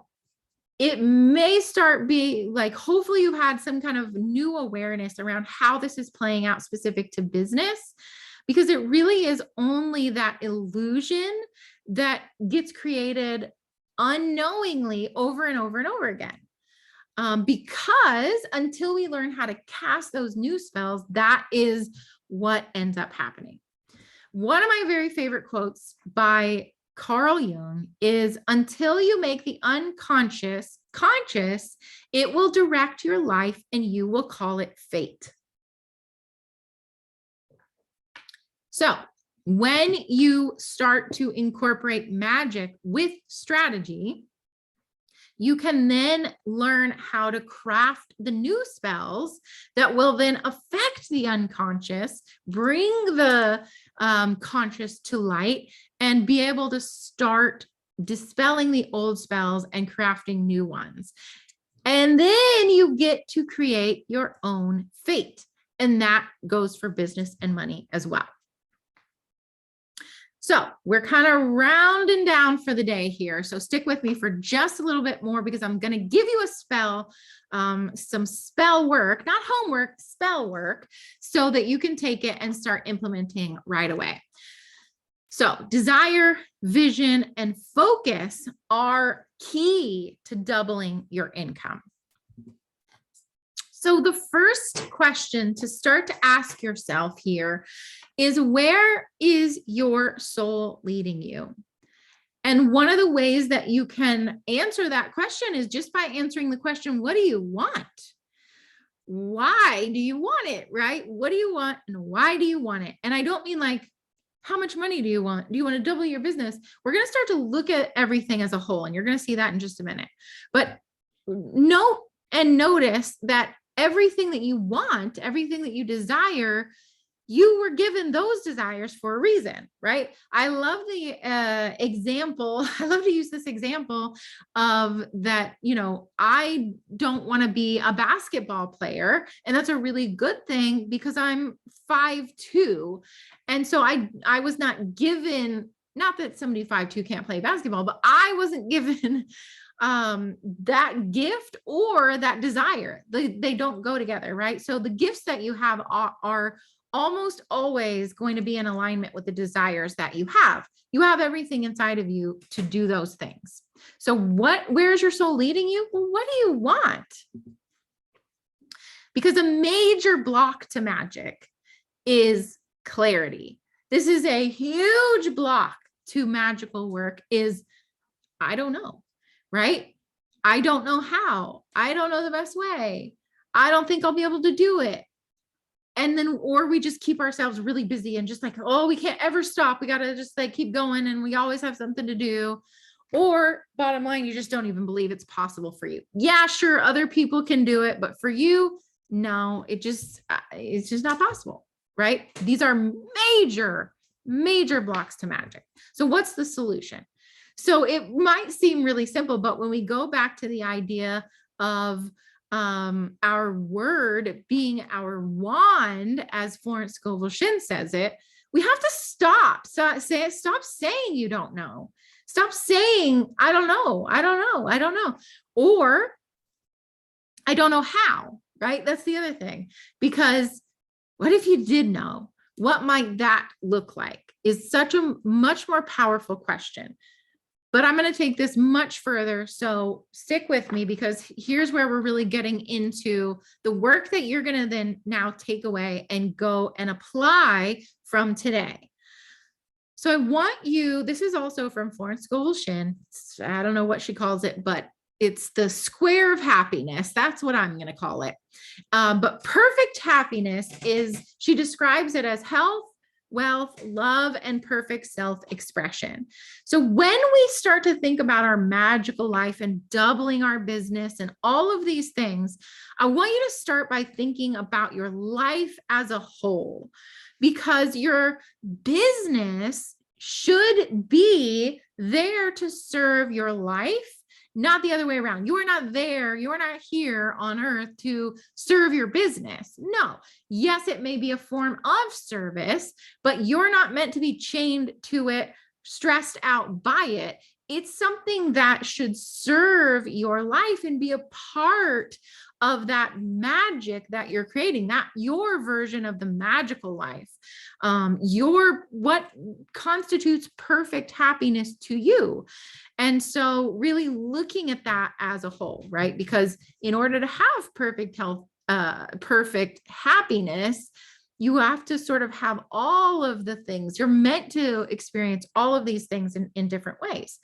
it may start being like, hopefully you've had some kind of new awareness around how this is playing out specific to business, because it really is only that illusion that gets created unknowingly over and over and over again. Because until we learn how to cast those new spells, that is what ends up happening. One of my very favorite quotes by Carl Jung is, until you make the unconscious conscious, it will direct your life and you will call it fate. So when you start to incorporate magic with strategy, you can then learn how to craft the new spells that will then affect the unconscious, bring the conscious to light, and be able to start dispelling the old spells and crafting new ones. And then you get to create your own fate. And that goes for business and money as well. So we're kind of rounding down for the day here. So stick with me for just a little bit more, because I'm going to give you a spell, some spell work, not homework, spell work, so that you can take it and start implementing right away. So desire, vision, and focus are key to doubling your income. So the first question to start to ask yourself here is, where is your soul leading you? And one of the ways that you can answer that question is just by answering the question, what do you want? Why do you want it, right? What do you want and why do you want it? And I don't mean like, how much money do you want? Do you want to double your business? We're going to start to look at everything as a whole, and you're going to see that in just a minute. But note and notice that everything that you want, everything that you desire, you were given those desires for a reason, right? I love the example. I love to use this example of that, I don't want to be a basketball player. And that's a really good thing because I'm 5'2". And so I was not given, not that somebody 5'2" can't play basketball, but I wasn't given that gift or that desire. They don't go together, right? So the gifts that you have are almost always going to be in alignment with the desires that you have. You have everything inside of you to do those things. So where's your soul leading you? Well, what do you want? Because a major block to magic is clarity. This is a huge block to magical work is, I don't know, right? I don't know how. I don't know the best way. I don't think I'll be able to do it. And then, or we just keep ourselves really busy and just like, oh, we can't ever stop. We got to just like keep going and we always have something to do. Or bottom line, you just don't even believe it's possible for you. Yeah, sure. Other people can do it, but for you, no, it's just not possible, right? These are major, major blocks to magic. So what's the solution? So it might seem really simple, but when we go back to the idea of our word being our wand, as Florence Scovel Shinn says it, we have to stop saying you don't know. Stop saying, I don't know, or I don't know how, right? That's the other thing, because what if you did know? What might that look like is such a much more powerful question. But I'm going to take this much further. So stick with me, because here's where we're really getting into the work that you're going to then now take away and go and apply from today. So I want you, this is also from Florence Scovel Shinn. I don't know what she calls it, but it's the square of happiness. That's what I'm going to call it. But perfect happiness is, she describes it as health, wealth, love, and perfect self-expression. So when we start to think about our magical life and doubling our business and all of these things, I want you to start by thinking about your life as a whole, because your business should be there to serve your life, not the other way around. You are not there. You are not here on earth to serve your business. No. Yes, it may be a form of service, but you're not meant to be chained to it, stressed out by it. It's something that should serve your life and be a part of that magic that you're creating, that your version of the magical life, what constitutes perfect happiness to you. And so really looking at that as a whole, right? Because in order to have perfect health, perfect happiness, you have to sort of have all of the things. You're meant to experience all of these things in different ways.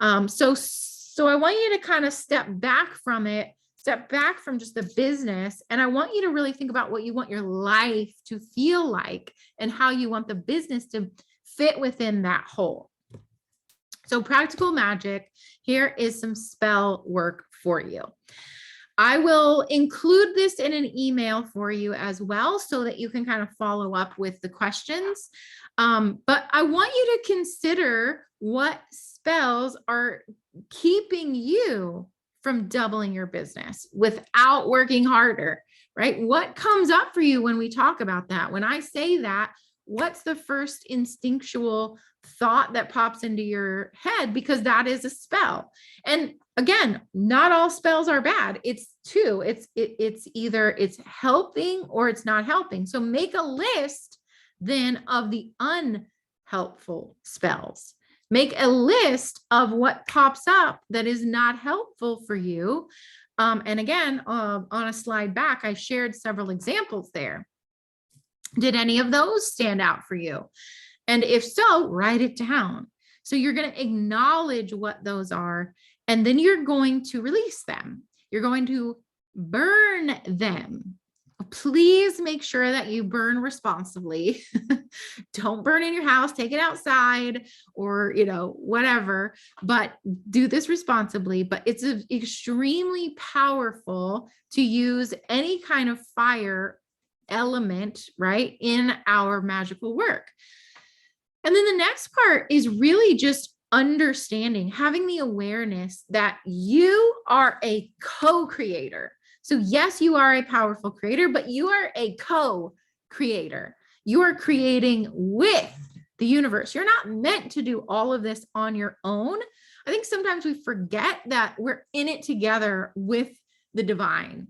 So I want you to kind of step back from it, step back from just the business. And I want you to really think about what you want your life to feel like and how you want the business to fit within that whole. So practical magic, here is some spell work for you. I will include this in an email for you as well, so that you can kind of follow up with the questions. But I want you to consider what spells are keeping you from doubling your business without working harder, right? What comes up for you when we talk about that? When I say that, what's the first instinctual thought that pops into your head? Because that is a spell. And again, not all spells are bad. It's two. It's either it's helping or it's not helping. So make a list then of the unhelpful spells. Make a list of what pops up that is not helpful for you. And again, on a slide back, I shared several examples there. Did any of those stand out for you? And if so, write it down. So you're going to acknowledge what those are, and then you're going to release them. You're going to burn them. Please make sure that you burn responsibly. Don't burn in your house, take it outside or, whatever, but do this responsibly. But it's extremely powerful to use any kind of fire element, right, in our magical work. And then the next part is really just understanding, having the awareness that you are a co-creator. So yes, you are a powerful creator, but you are a co-creator. You are creating with the universe. You're not meant to do all of this on your own. I think sometimes we forget that we're in it together with the divine.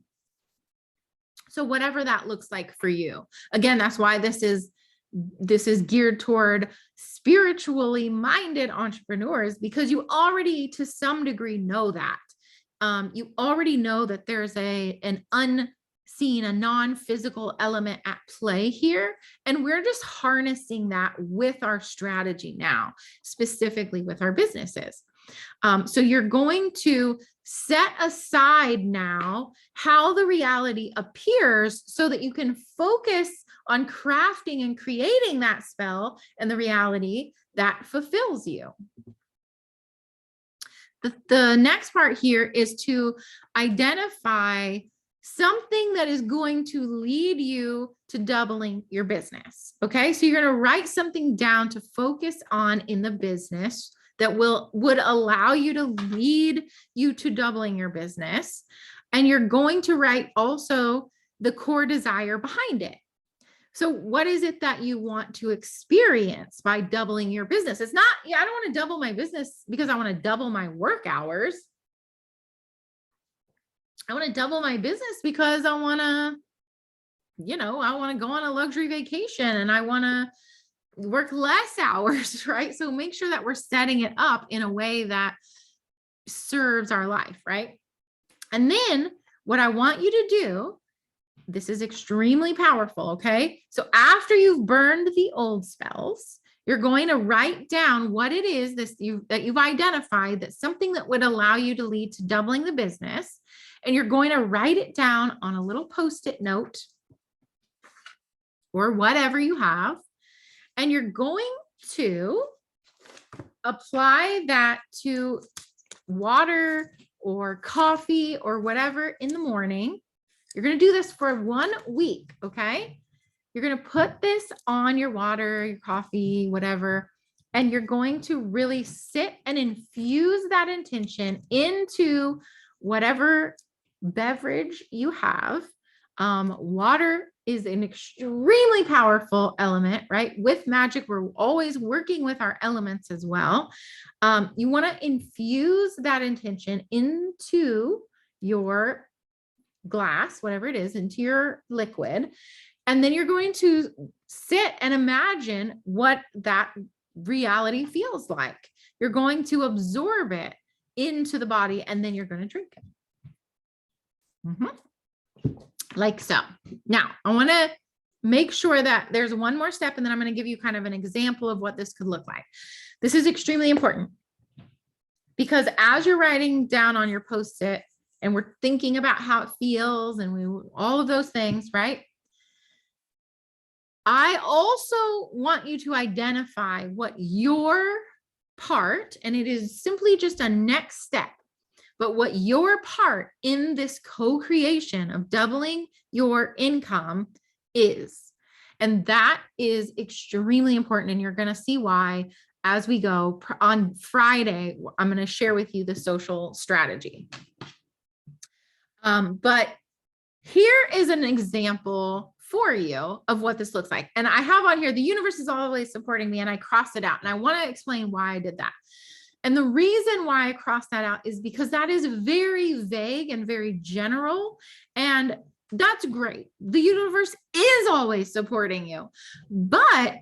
So whatever that looks like for you. Again, that's why this is geared toward spiritually minded entrepreneurs, because you already to some degree know that. You already know that there's an unseen, a non-physical element at play here. And we're just harnessing that with our strategy now, specifically with our businesses. So you're going to set aside now how the reality appears so that you can focus on crafting and creating that spell and the reality that fulfills you. The next part here is to identify something that is going to lead you to doubling your business. Okay, so you're going to write something down to focus on in the business that would allow you to lead you to doubling your business. And you're going to write also the core desire behind it. So what is it that you want to experience by doubling your business? It's not, I don't want to double my business because I want to double my work hours. I want to double my business because I want to, I want to go on a luxury vacation and I want to work less hours, right? So make sure that we're setting it up in a way that serves our life, right? And then what I want you to do, this is extremely powerful, okay? So after you've burned the old spells, you're going to write down what it is that you've identified, that's something that would allow you to lead to doubling the business. And you're going to write it down on a little Post-it note or whatever you have. And you're going to apply that to water or coffee or whatever in the morning. You're going to do this for 1 week, okay? You're going to put this on your water, your coffee, whatever, and you're going to really sit and infuse that intention into whatever beverage you have. Water is an extremely powerful element, right? With magic, we're always working with our elements as well. You want to infuse that intention into your glass, whatever it is, into your liquid. And then you're going to sit and imagine what that reality feels like. You're going to absorb it into the body, and then you're going to drink it. Like so. Now, I want to make sure that there's one more step, and then I'm going to give you kind of an example of what this could look like. This is extremely important because as you're writing down on your Post-it and we're thinking about how it feels and all of those things, right? I also want you to identify what your part, and it is simply just a next step, but what your part in this co-creation of doubling your income is. And that is extremely important. And you're going to see why as we go. On Friday, I'm going to share with you the social strategy. But here is an example for you of what this looks like. And I have on here, the universe is always supporting me, and I crossed it out. And I want to explain why I did that. And the reason why I crossed that out is because that is very vague and very general. And that's great. The universe is always supporting you. But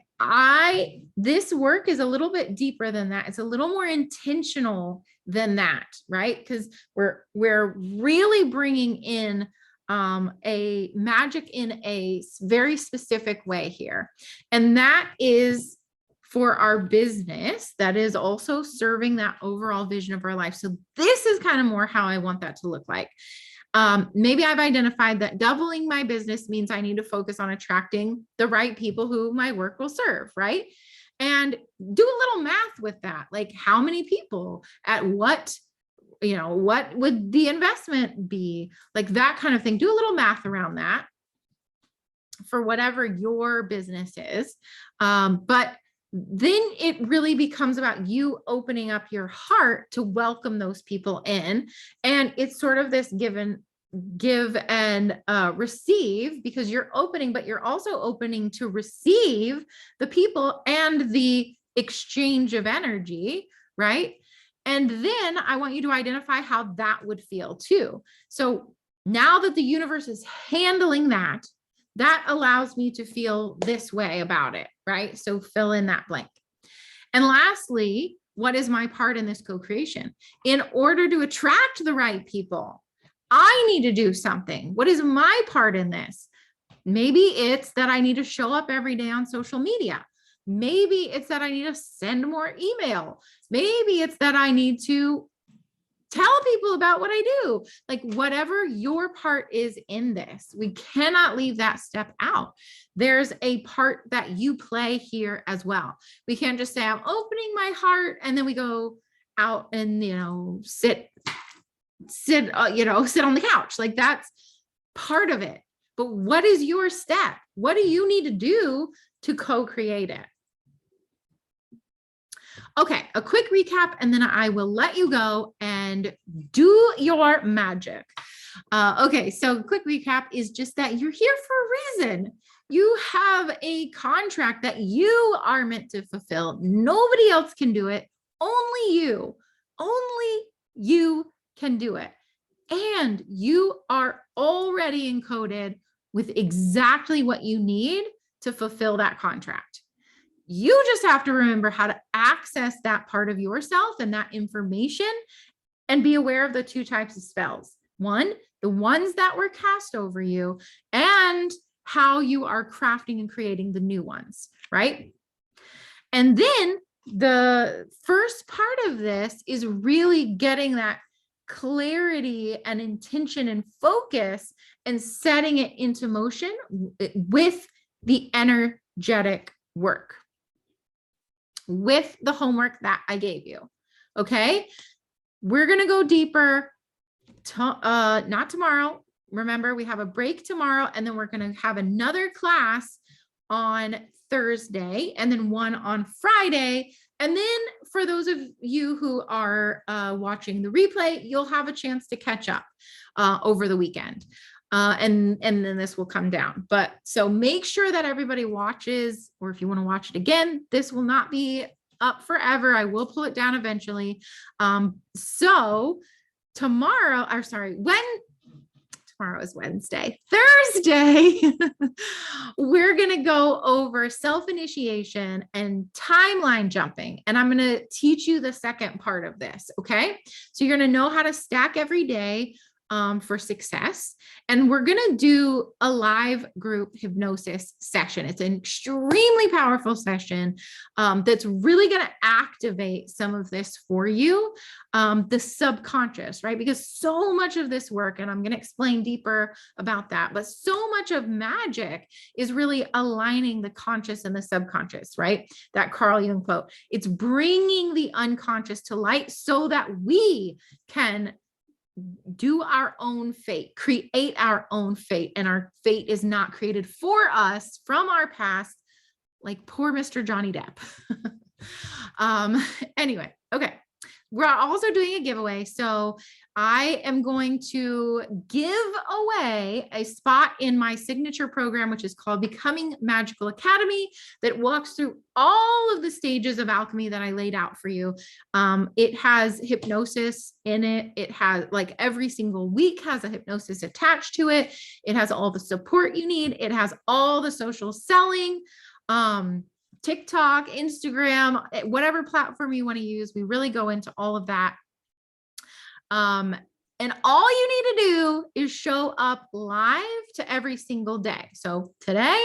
this work is a little bit deeper than that. It's a little more intentional than that, right? Because we're really bringing in a magic in a very specific way here. And that is for our business that is also serving that overall vision of our life. So this is kind of more how I want that to look like. Maybe I've identified that doubling my business means I need to focus on attracting the right people who my work will serve, right? And do a little math with that. Like, how many people at what would the investment be? Like that kind of thing. Do a little math around that for whatever your business is. But then it really becomes about you opening up your heart to welcome those people in. And it's sort of this give and receive, because you're opening, but you're also opening to receive the people and the exchange of energy, right? And then I want you to identify how that would feel too. So now that the universe is handling that, that allows me to feel this way about it, right? So fill in that blank. And lastly, what is my part in this co-creation? In order to attract the right people, I need to do something. What is my part in this? Maybe it's that I need to show up every day on social media. Maybe it's that I need to send more email. Maybe it's that I need to tell people about what I do. Like, whatever your part is in this, we cannot leave that step out. There's a part that you play here as well. We can't just say, I'm opening my heart, and then we go out and, sit on the couch. Like, that's part of it. But what is your step? What do you need to do to co-create it? Okay, a quick recap, and then I will let you go and do your magic. Okay, so quick recap is just that you're here for a reason. You have a contract that you are meant to fulfill. Nobody else can do it. Only you can do it. And you are already encoded with exactly what you need to fulfill that contract. You just have to remember how to access that part of yourself and that information, and be aware of the two types of spells. One, the ones that were cast over you, and how you are crafting and creating the new ones, right? And then the first part of this is really getting that clarity and intention and focus and setting it into motion with the energetic work, with the homework that I gave you. Okay. We're going to go deeper, not tomorrow. Remember, we have a break tomorrow, and then we're going to have another class on Thursday, and then one on Friday. And then for those of you who are watching the replay, you'll have a chance to catch up over the weekend. And then this will come down. But so make sure that everybody watches, or if you want to watch it again, this will not be up forever. I will pull it down eventually. So tomorrow is Wednesday. Thursday, we're going to go over self-initiation and timeline jumping. And I'm going to teach you the second part of this. Okay. So you're going to know how to stack every day for success. And we're going to do a live group hypnosis session. It's an extremely powerful session that's really going to activate some of this for you, the subconscious, right? Because so much of this work, and I'm going to explain deeper about that, but so much of magic is really aligning the conscious and the subconscious, right? That Carl Jung quote. It's bringing the unconscious to light so that we can do our own fate, create our own fate. And our fate is not created for us from our past, like poor Mr. Johnny Depp. Anyway, okay. we're also doing a giveaway. So I am going to give away a spot in my signature program, which is called Becoming Magical Academy, that walks through all of the stages of alchemy that I laid out for you. It has hypnosis in it. It has, like, every single week has a hypnosis attached to it. It has all the support you need. It has all the social selling, TikTok, Instagram, whatever platform you want to use. We really go into all of that. And all you need to do is show up live to every single day. So today,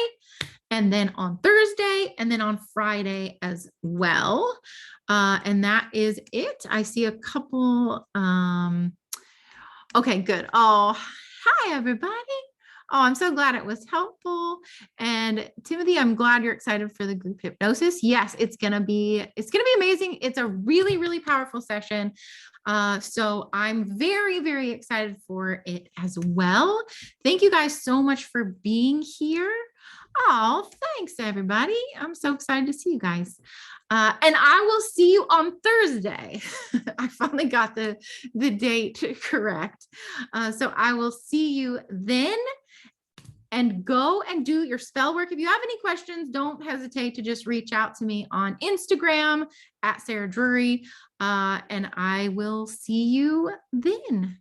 and then on Thursday, and then on Friday as well. And that is it. I see a couple. Okay, good. Oh, hi, everybody. Oh, I'm so glad it was helpful. And Timothy, I'm glad you're excited for the group hypnosis. Yes, it's gonna be amazing. It's a really, really powerful session. So I'm very, very excited for it as well. Thank you guys so much for being here. Oh, thanks, everybody. I'm so excited to see you guys. And I will see you on Thursday. I finally got the date correct. So I will see you then. And go and do your spell work. If you have any questions, don't hesitate to just reach out to me on Instagram at Sara Drury. And I will see you then.